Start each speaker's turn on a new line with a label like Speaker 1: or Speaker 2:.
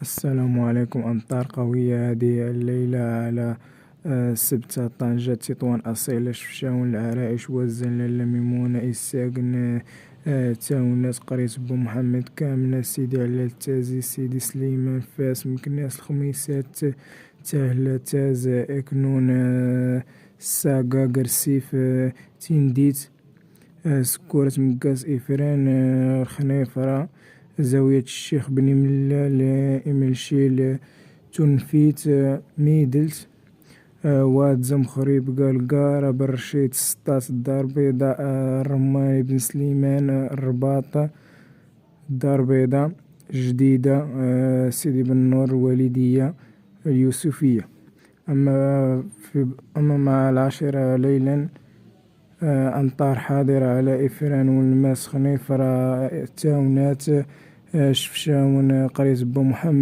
Speaker 1: السلام عليكم. أمطار قوية هذه الليلة على سبتة طنجة تطوان أصيلة شفشاون العرائش وزن لالا ميمونة إساقن تاونات قرية بو محمد كاملة سيدي علال تازي سيدي سليمان فاس مكناس الخميسات تاهلة تازا إكنون ساقا قرسيف تنديت سكورة مقاس إفران خنيفرة زاوية الشيخ بن ملال إملشيل تنفيت ميدلت واد زمخريب قالقارة برشيد سطات الدار بيضاء الرماني بن سليمان الرباط الدار بيضاء جديدة سيدي بن نور الوالدية اليوسفية. أما مع العاشرة ليلا أمطار حاضرة على إفران والماس خنيفرة تاونات شفشاون قرية بو محمد